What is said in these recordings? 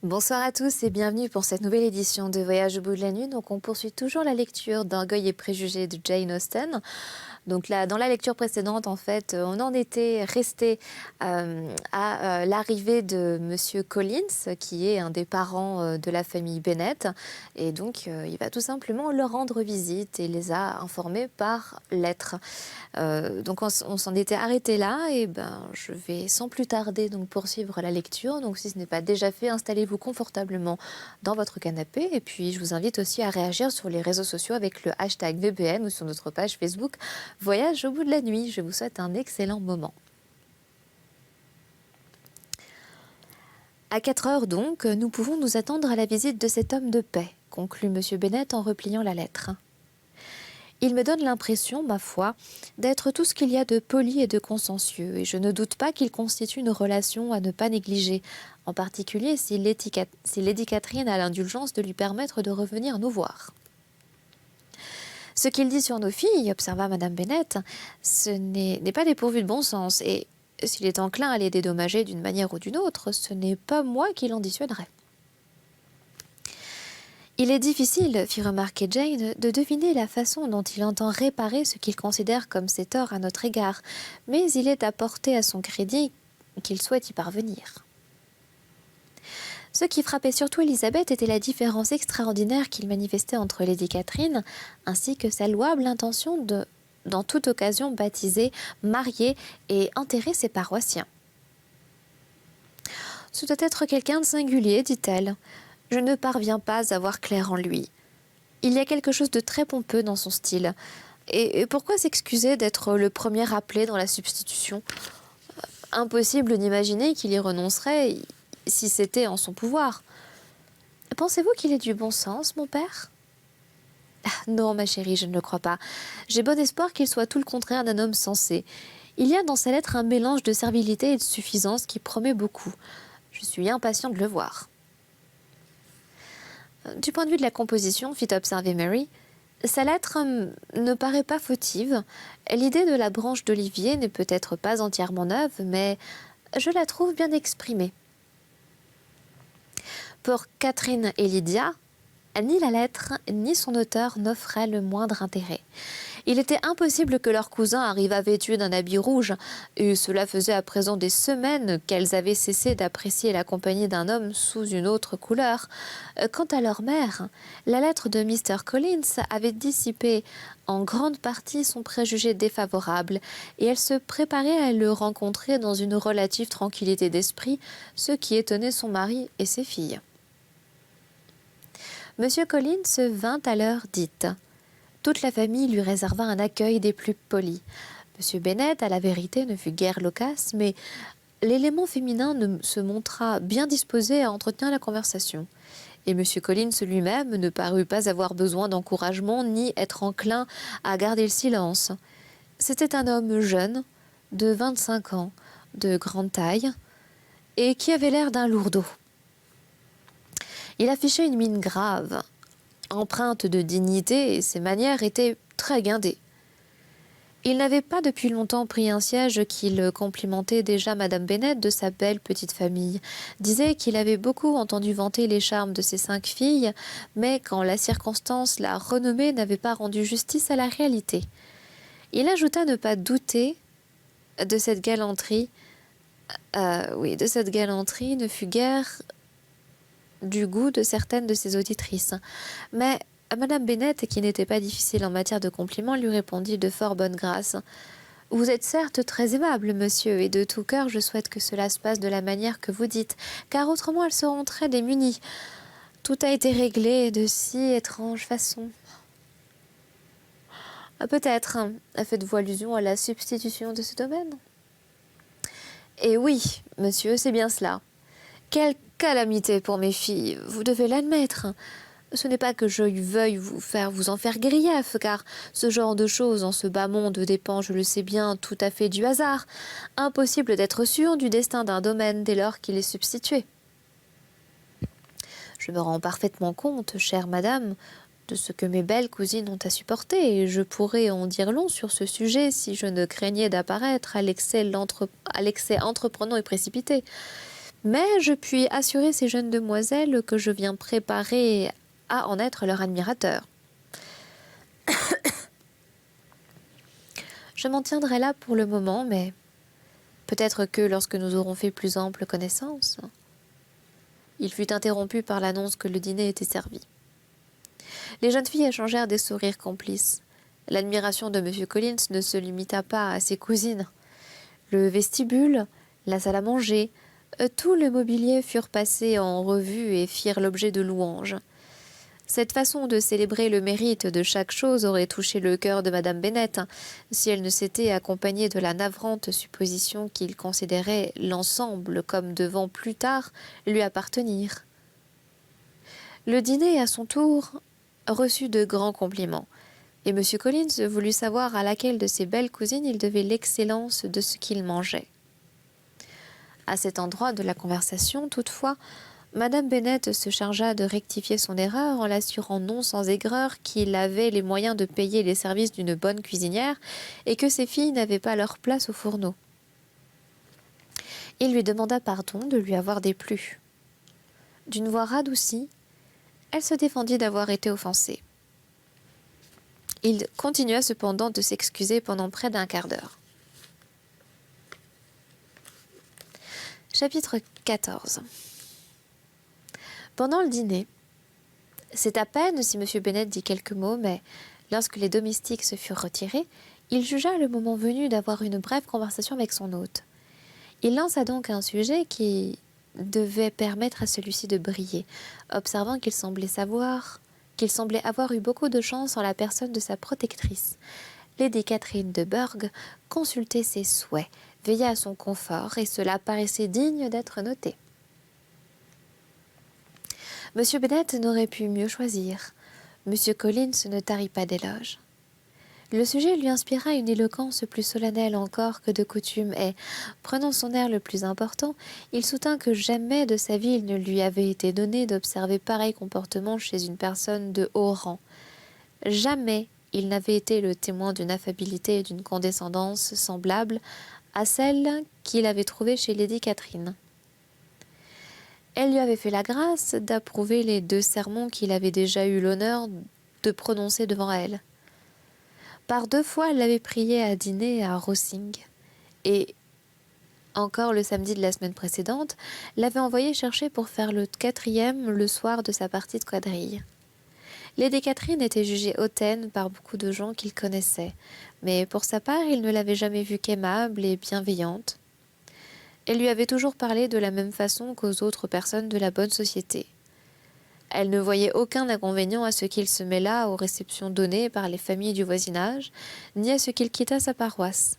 Bonsoir à tous et bienvenue pour cette nouvelle édition de Voyage au bout de la nuit. Donc on poursuit toujours la lecture d'Orgueil et préjugés de Jane Austen. Donc là, dans la lecture précédente, en fait, on en était resté à l'arrivée de Monsieur Collins, qui est un des parents de la famille Bennet. Et donc, il va tout simplement leur rendre visite et les a informés par lettre. Donc, on s'en était arrêté là. Et ben, je vais sans plus tarder donc poursuivre la lecture. Donc, si ce n'est pas déjà fait, installez-vous confortablement dans votre canapé. Et puis, je vous invite aussi à réagir sur les réseaux sociaux avec le hashtag VBN ou sur notre page Facebook Voyage au bout de la nuit. Je vous souhaite un excellent moment. À 4 heures donc, nous pouvons nous attendre à la visite de cet homme de paix, conclut M. Bennet en repliant la lettre. Il me donne l'impression, ma foi, d'être tout ce qu'il y a de poli et de consciencieux, et je ne doute pas qu'il constitue une relation à ne pas négliger, en particulier si Lady Catherine a l'indulgence de lui permettre de revenir nous voir. Ce qu'il dit sur nos filles, observa Madame Bennet, ce n'est pas dépourvu de bon sens, et s'il est enclin à les dédommager d'une manière ou d'une autre, ce n'est pas moi qui l'en dissuaderai. Il est difficile, fit remarquer Jane, de deviner la façon dont il entend réparer ce qu'il considère comme ses torts à notre égard, mais il est à porter à son crédit qu'il souhaite y parvenir. Ce qui frappait surtout Elisabeth était la différence extraordinaire qu'il manifestait entre Lady Catherine, ainsi que sa louable intention de, dans toute occasion, baptiser, marier et enterrer ses paroissiens. « Ce doit être quelqu'un de singulier, dit-elle. Je ne parviens pas à voir clair en lui. Il y a quelque chose de très pompeux dans son style. Et pourquoi s'excuser d'être le premier appelé dans la substitution ? Impossible d'imaginer qu'il y renoncerait si c'était en son pouvoir. Pensez-vous qu'il ait du bon sens, mon père ? Non, ma chérie, je ne le crois pas. J'ai bon espoir qu'il soit tout le contraire d'un homme sensé. Il y a dans sa lettre un mélange de servilité et de suffisance qui promet beaucoup. Je suis impatient de le voir. Du point de vue de la composition, fit observer Mary, sa lettre ne paraît pas fautive. L'idée de la branche d'olivier n'est peut-être pas entièrement neuve, mais je la trouve bien exprimée. Pour Catherine et Lydia, ni la lettre ni son auteur n'offraient le moindre intérêt. Il était impossible que leur cousin arrivât vêtu d'un habit rouge, et cela faisait à présent des semaines qu'elles avaient cessé d'apprécier la compagnie d'un homme sous une autre couleur. Quant à leur mère, la lettre de Mr. Collins avait dissipé en grande partie son préjugé défavorable, et elle se préparait à le rencontrer dans une relative tranquillité d'esprit, ce qui étonnait son mari et ses filles. Monsieur Collins vint à l'heure dite. Toute la famille lui réserva un accueil des plus polis. Monsieur Bennet, à la vérité, ne fut guère loquace, mais l'élément féminin se montra bien disposé à entretenir la conversation. Et Monsieur Collins lui-même ne parut pas avoir besoin d'encouragement ni être enclin à garder le silence. C'était un homme jeune, de 25 ans, de grande taille, et qui avait l'air d'un lourdeau. Il affichait une mine grave, empreinte de dignité, et ses manières étaient très guindées. Il n'avait pas depuis longtemps pris un siège qu'il complimentait déjà Madame Bennet de sa belle petite famille, disait qu'il avait beaucoup entendu vanter les charmes de ses 5 filles, mais qu'en la circonstance, la renommée n'avait pas rendu justice à la réalité. Il ajouta ne pas douter de cette galanterie, ne fut guère du goût de certaines de ses auditrices. Mais Madame Bennet, qui n'était pas difficile en matière de compliments, lui répondit de fort bonne grâce. « Vous êtes certes très aimable, monsieur, et de tout cœur je souhaite que cela se passe de la manière que vous dites, car autrement elles seront très démunies. Tout a été réglé de si étrange façon. » Peut-être faites-vous allusion à la substitution de ce domaine ? Et oui, monsieur, c'est bien cela. Quelle calamité pour mes filles, vous devez l'admettre. Ce n'est pas que je veuille vous en faire grief, car ce genre de choses en ce bas monde dépend, je le sais bien, tout à fait du hasard. Impossible d'être sûr du destin d'un domaine dès lors qu'il est substitué. Je me rends parfaitement compte, chère madame, de ce que mes belles cousines ont à supporter, et je pourrais en dire long sur ce sujet si je ne craignais d'apparaître à l'excès entreprenant et précipité. Mais je puis assurer ces jeunes demoiselles que je viens préparer à en être leur admirateur. Je m'en tiendrai là pour le moment, mais peut-être que lorsque nous aurons fait plus ample connaissance... » Il fut interrompu par l'annonce que le dîner était servi. Les jeunes filles échangèrent des sourires complices. L'admiration de M. Collins ne se limita pas à ses cousines. Le vestibule, la salle à manger, tout le mobilier furent passés en revue et firent l'objet de louanges. Cette façon de célébrer le mérite de chaque chose aurait touché le cœur de Madame Bennet, si elle ne s'était accompagnée de la navrante supposition qu'il considérait l'ensemble comme devant plus tard lui appartenir. Le dîner, à son tour, reçut de grands compliments, et M. Collins voulut savoir à laquelle de ses belles cousines il devait l'excellence de ce qu'il mangeait. À cet endroit de la conversation, toutefois, Madame Bennet se chargea de rectifier son erreur en l'assurant non sans aigreur qu'il avait les moyens de payer les services d'une bonne cuisinière et que ses filles n'avaient pas leur place au fourneau. Il lui demanda pardon de lui avoir déplu. D'une voix radoucie, elle se défendit d'avoir été offensée. Il continua cependant de s'excuser pendant près d'un quart d'heure. Chapitre 14. Pendant le dîner, c'est à peine si M. Bennet dit quelques mots, mais lorsque les domestiques se furent retirés, il jugea le moment venu d'avoir une brève conversation avec son hôte. Il lança donc un sujet qui devait permettre à celui-ci de briller, observant qu'il semblait avoir eu beaucoup de chance en la personne de sa protectrice. Lady Catherine de Burgh consultait ses souhaits, veillait à son confort, et cela paraissait digne d'être noté. M. Bennet n'aurait pu mieux choisir. M. Collins ne tarit pas d'éloges. Le sujet lui inspira une éloquence plus solennelle encore que de coutume et, prenant son air le plus important, il soutint que jamais de sa vie il ne lui avait été donné d'observer pareil comportement chez une personne de haut rang. Jamais il n'avait été le témoin d'une affabilité et d'une condescendance semblables à celle qu'il avait trouvée chez Lady Catherine. Elle lui avait fait la grâce d'approuver les 2 sermons qu'il avait déjà eu l'honneur de prononcer devant elle. Par 2 fois, elle l'avait prié à dîner à Rosings, et, encore le samedi de la semaine précédente, l'avait envoyé chercher pour faire le 4e le soir de sa partie de quadrille. Lady Catherine était jugée hautaine par beaucoup de gens qu'il connaissait, mais pour sa part, il ne l'avait jamais vue qu'aimable et bienveillante. Elle lui avait toujours parlé de la même façon qu'aux autres personnes de la bonne société. Elle ne voyait aucun inconvénient à ce qu'il se mêlât aux réceptions données par les familles du voisinage, ni à ce qu'il quittât sa paroisse,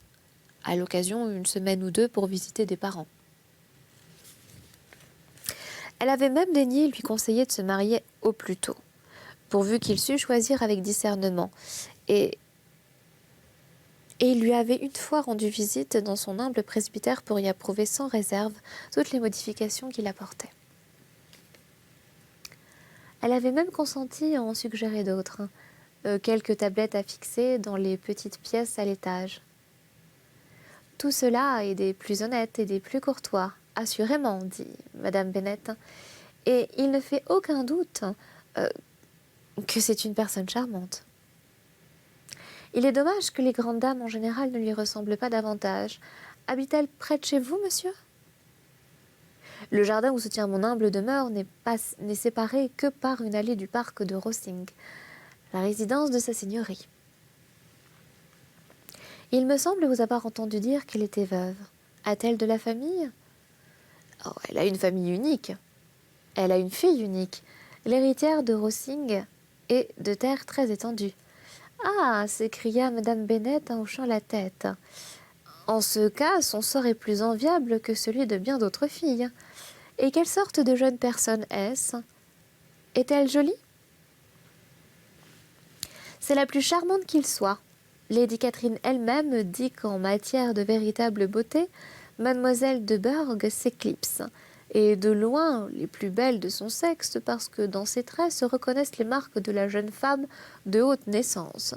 à l'occasion une semaine ou 2 pour visiter des parents. Elle avait même daigné lui conseiller de se marier au plus tôt, pourvu qu'il sût choisir avec discernement, et il lui avait une fois rendu visite dans son humble presbytère pour y approuver sans réserve toutes les modifications qu'il apportait. Elle avait même consenti à en suggérer d'autres, quelques tablettes à fixer dans les petites pièces à l'étage. Tout cela est des plus honnêtes et des plus courtois, assurément, dit Madame Bennet, et il ne fait aucun doute que c'est une personne charmante. Il est dommage que les grandes dames en général ne lui ressemblent pas davantage. Habite-t-elle près de chez vous, monsieur ? Le jardin où se tient mon humble demeure n'est séparé que par une allée du parc de Rosings, la résidence de sa seigneurie. Il me semble vous avoir entendu dire qu'elle était veuve. A-t-elle de la famille ? Oh, elle a une famille unique. Elle a une fille unique, l'héritière de Rosings et de terres très étendues. Ah, s'écria Madame Bennet en hochant la tête. En ce cas, son sort est plus enviable que celui de bien d'autres filles. Et quelle sorte de jeune personne est-ce ? Est-elle jolie ? C'est la plus charmante qu'il soit. Lady Catherine elle-même dit qu'en matière de véritable beauté, Mademoiselle de Burgh s'éclipse, et de loin les plus belles de son sexe, parce que dans ses traits se reconnaissent les marques de la jeune femme de haute naissance.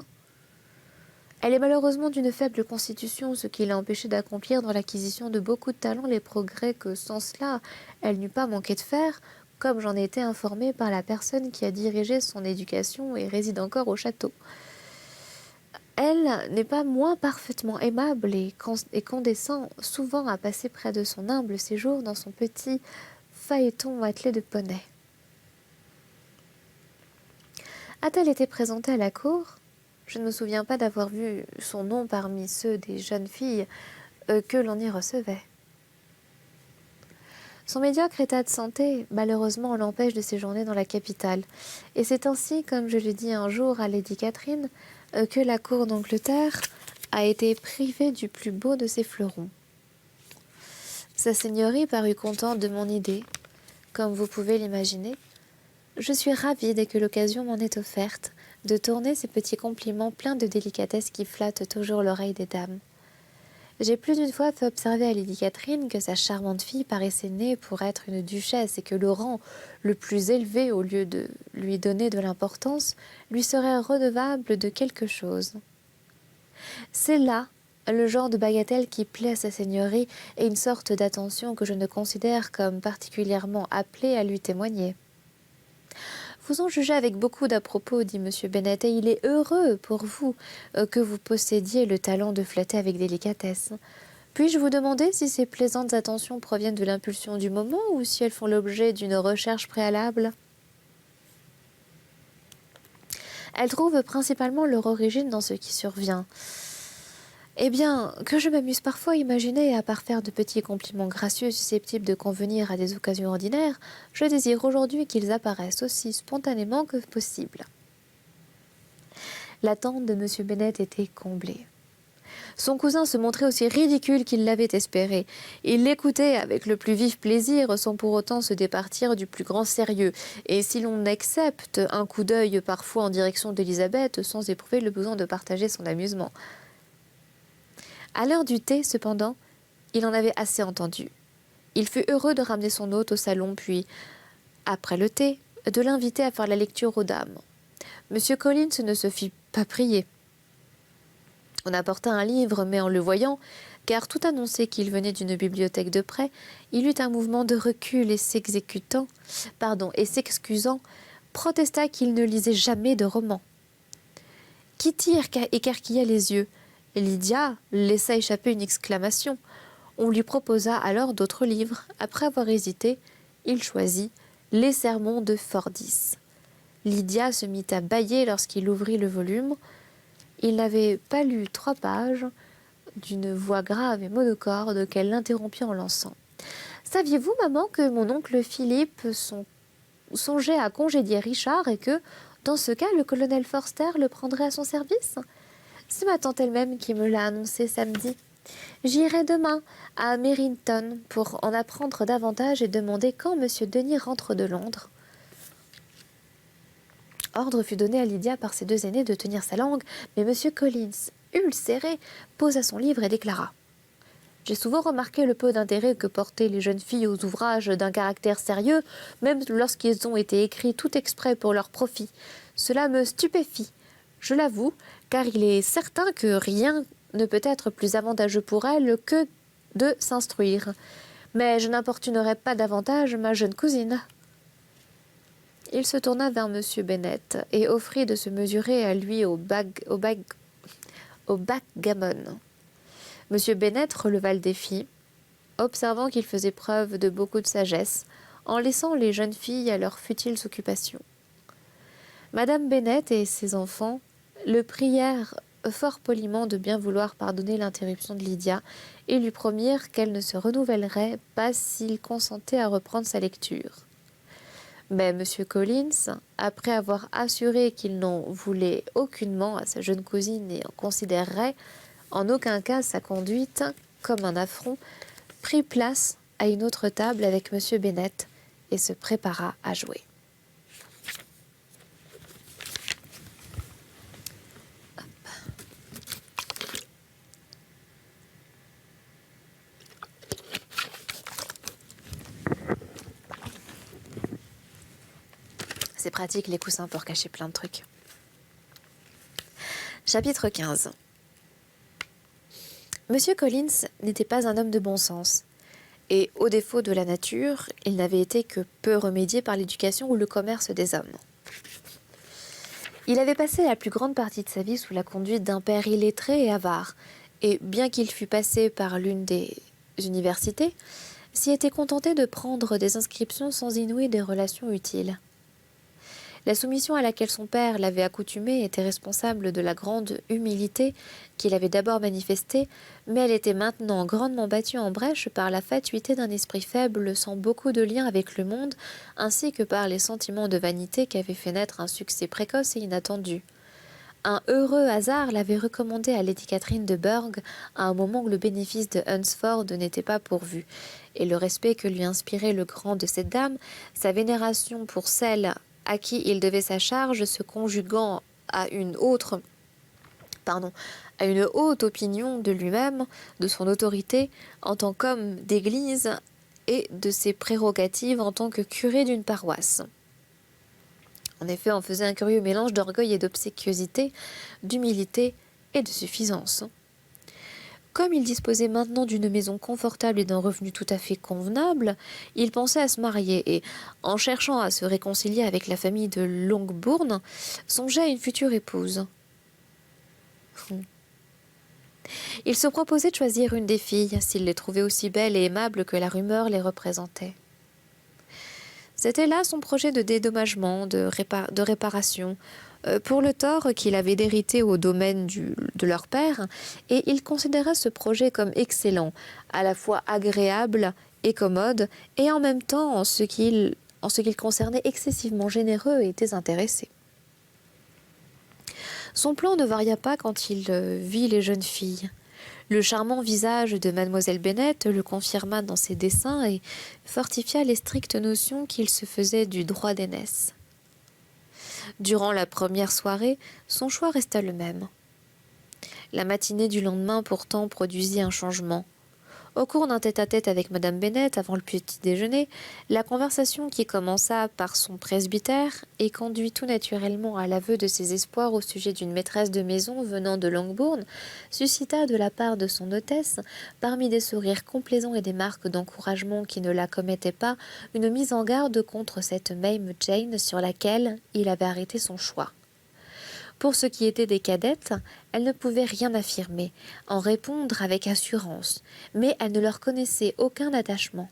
Elle est malheureusement d'une faible constitution, ce qui l'a empêchée d'accomplir dans l'acquisition de beaucoup de talents les progrès que, sans cela, elle n'eût pas manqué de faire, comme j'en ai été informée par la personne qui a dirigé son éducation et réside encore au château. Elle n'est pas moins parfaitement aimable et condescend souvent à passer près de son humble séjour dans son petit phaéton attelé de poneys. A-t-elle été présentée à la cour ? Je ne me souviens pas d'avoir vu son nom parmi ceux des jeunes filles que l'on y recevait. Son médiocre état de santé, malheureusement, l'empêche de séjourner dans la capitale. Et c'est ainsi, comme je l'ai dit un jour à Lady Catherine, que la cour d'Angleterre a été privée du plus beau de ses fleurons. Sa seigneurie parut contente de mon idée, comme vous pouvez l'imaginer. Je suis ravie dès que l'occasion m'en est offerte de tourner ces petits compliments pleins de délicatesse qui flattent toujours l'oreille des dames. J'ai plus d'une fois fait observer à Lady Catherine que sa charmante fille paraissait née pour être une duchesse et que le rang le plus élevé, au lieu de lui donner de l'importance, lui serait redevable de quelque chose. C'est là le genre de bagatelle qui plaît à sa seigneurie et une sorte d'attention que je ne considère comme particulièrement appelée à lui témoigner. Vous en jugez avec beaucoup d'à-propos, dit M. Bennet, et il est heureux pour vous que vous possédiez le talent de flatter avec délicatesse. Puis-je vous demander si ces plaisantes attentions proviennent de l'impulsion du moment ou si elles font l'objet d'une recherche préalable ? Elles trouvent principalement leur origine dans ce qui survient. Eh bien, que je m'amuse parfois à imaginer, à part faire de petits compliments gracieux susceptibles de convenir à des occasions ordinaires, je désire aujourd'hui qu'ils apparaissent aussi spontanément que possible. L'attente de M. Bennet était comblée. Son cousin se montrait aussi ridicule qu'il l'avait espéré. Il l'écoutait avec le plus vif plaisir, sans pour autant se départir du plus grand sérieux, et si l'on accepte un coup d'œil parfois en direction d'Élisabeth, sans éprouver le besoin de partager son amusement. À l'heure du thé, cependant, il en avait assez entendu. Il fut heureux de ramener son hôte au salon, puis, après le thé, de l'inviter à faire la lecture aux dames. M. Collins ne se fit pas prier. On apporta un livre, mais en le voyant, car tout annonçait qu'il venait d'une bibliothèque de près, il eut un mouvement de recul et s'excusant, protesta qu'il ne lisait jamais de romans. Kitty écarquilla les yeux. Lydia laissa échapper une exclamation. On lui proposa alors d'autres livres. Après avoir hésité, il choisit Les Sermons de Fordis. Lydia se mit à bâiller lorsqu'il ouvrit le volume. Il n'avait pas lu 3 pages d'une voix grave et monocorde qu'elle l'interrompit en lançant. « Saviez-vous, maman, que mon oncle Philippe songeait à congédier Richard et que, dans ce cas, le colonel Forster le prendrait à son service ? C'est ma tante elle-même qui me l'a annoncé samedi. J'irai demain à Merrington pour en apprendre davantage et demander quand M. Denis rentre de Londres. » Ordre fut donné à Lydia par ses 2 aînés de tenir sa langue, mais M. Collins, ulcéré, posa son livre et déclara : « J'ai souvent remarqué le peu d'intérêt que portaient les jeunes filles aux ouvrages d'un caractère sérieux, même lorsqu'ils ont été écrits tout exprès pour leur profit. Cela me stupéfie, je l'avoue, car il est certain que rien ne peut être plus avantageux pour elles que de s'instruire. Mais je n'importunerai pas davantage ma jeune cousine. » Il se tourna vers M. Bennet et offrit de se mesurer à lui au backgammon. M. Bennet releva le défi, observant qu'il faisait preuve de beaucoup de sagesse, en laissant les jeunes filles à leurs futiles occupations. Madame Bennet et ses enfants le prièrent fort poliment de bien vouloir pardonner l'interruption de Lydia et lui promirent qu'elle ne se renouvellerait pas s'il consentait à reprendre sa lecture. Mais M. Collins, après avoir assuré qu'il n'en voulait aucunement à sa jeune cousine et en considérerait en aucun cas sa conduite comme un affront, prit place à une autre table avec M. Bennet et se prépara à jouer. C'est pratique les coussins pour cacher plein de trucs. Chapitre 15. Monsieur Collins n'était pas un homme de bon sens, et au défaut de la nature, il n'avait été que peu remédié par l'éducation ou le commerce des hommes. Il avait passé la plus grande partie de sa vie sous la conduite d'un père illettré et avare, et bien qu'il fût passé par l'une des universités, s'y était contenté de prendre des inscriptions sans y nouer des relations utiles. La soumission à laquelle son père l'avait accoutumé était responsable de la grande humilité qu'il avait d'abord manifestée, mais elle était maintenant grandement battue en brèche par la fatuité d'un esprit faible sans beaucoup de lien avec le monde, ainsi que par les sentiments de vanité qu'avait fait naître un succès précoce et inattendu. Un heureux hasard l'avait recommandé à Lady Catherine de Burgh à un moment où le bénéfice de Hunsford n'était pas pourvu, et le respect que lui inspirait le grand de cette dame, sa vénération pour celle à qui il devait sa charge, se conjuguant à une haute opinion de lui-même, de son autorité en tant qu'homme d'église et de ses prérogatives en tant que curé d'une paroisse. En effet, on faisait un curieux mélange d'orgueil et d'obséquiosité, d'humilité et de suffisance. Comme il disposait maintenant d'une maison confortable et d'un revenu tout à fait convenable, il pensait à se marier et, en cherchant à se réconcilier avec la famille de Longbourn, songeait à une future épouse. Il se proposait de choisir une des filles, s'il les trouvait aussi belles et aimables que la rumeur les représentait. C'était là son projet de dédommagement, de réparation, pour le tort qu'il avait hérité au domaine de leur père, et il considéra ce projet comme excellent, à la fois agréable et commode, et en même temps, en ce qu'il concernait, excessivement généreux et désintéressé. Son plan ne varia pas quand il vit les jeunes filles. Le charmant visage de mademoiselle Bennet le confirma dans ses desseins et fortifia les strictes notions qu'il se faisait du droit d'aînesse. Durant la première soirée, son choix resta le même. La matinée du lendemain pourtant produisit un changement. Au cours d'un tête-à-tête avec madame Bennet avant le petit déjeuner, la conversation qui commença par son presbytère et conduit tout naturellement à l'aveu de ses espoirs au sujet d'une maîtresse de maison venant de Longbourn, suscita de la part de son hôtesse, parmi des sourires complaisants et des marques d'encouragement qui ne la commettaient pas, une mise en garde contre cette même Jane sur laquelle il avait arrêté son choix. Pour ce qui était des cadettes, elle ne pouvait rien affirmer, en répondre avec assurance, mais elle ne leur connaissait aucun attachement.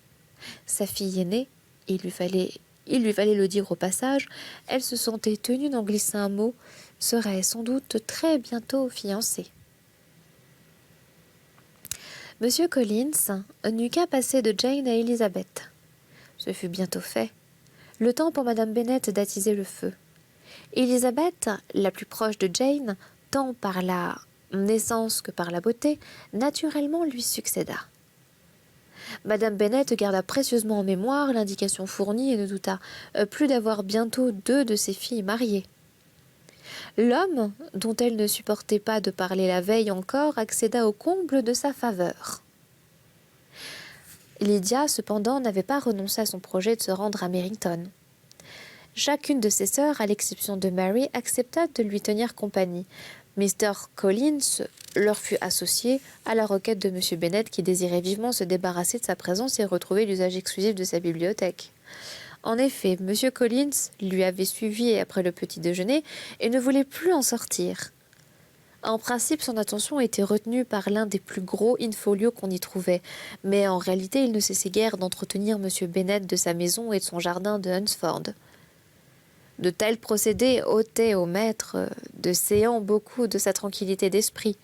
Sa fille aînée, il lui fallait le dire au passage, elle se sentait tenue d'en glisser un mot, serait sans doute très bientôt fiancée. Monsieur Collins n'eut qu'à passer de Jane à Elizabeth. Ce fut bientôt fait. Le temps pour madame Bennet d'attiser le feu. Elizabeth, la plus proche de Jane, tant par la naissance que par la beauté, naturellement lui succéda. Madame Bennet garda précieusement en mémoire l'indication fournie et ne douta plus d'avoir bientôt 2 de ses filles mariées. L'homme, dont elle ne supportait pas de parler la veille encore, accéda au comble de sa faveur. Lydia, cependant, n'avait pas renoncé à son projet de se rendre à Meryton. Chacune de ses sœurs, à l'exception de Mary, accepta de lui tenir compagnie. Mr. Collins leur fut associé à la requête de M. Bennet qui désirait vivement se débarrasser de sa présence et retrouver l'usage exclusif de sa bibliothèque. En effet, M. Collins lui avait suivi après le petit déjeuner et ne voulait plus en sortir. En principe, son attention était retenue par l'un des plus gros in-folio qu'on y trouvait, mais en réalité, il ne cessait guère d'entretenir M. Bennet de sa maison et de son jardin de Hunsford. De tels procédés ôtaient au maître de Séant beaucoup de sa tranquillité d'esprit.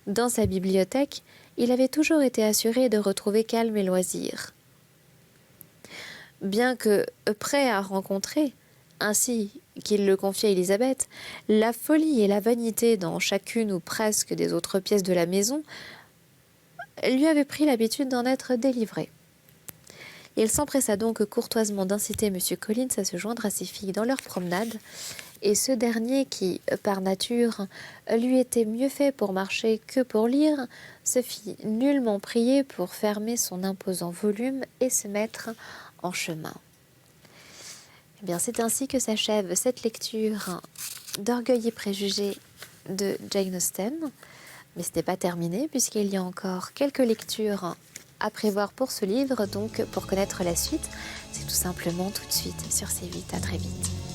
Dans sa bibliothèque, il avait toujours été assuré de retrouver calme et loisir. Bien que prêt à rencontrer, ainsi qu'il le confiait à Élisabeth, la folie et la vanité dans chacune ou presque des autres pièces de la maison, lui avait pris l'habitude d'en être délivré. Il s'empressa donc courtoisement d'inciter M. Collins à se joindre à ses filles dans leur promenade, et ce dernier qui, par nature, lui était mieux fait pour marcher que pour lire, se fit nullement prier pour fermer son imposant volume et se mettre en chemin. Eh bien, c'est ainsi que s'achève cette lecture d'Orgueil et préjugés de Jane Austen. Mais ce n'est pas terminé puisqu'il y a encore quelques lectures à prévoir pour ce livre. Donc pour connaître la suite, c'est tout simplement tout de suite sur C8. À très vite.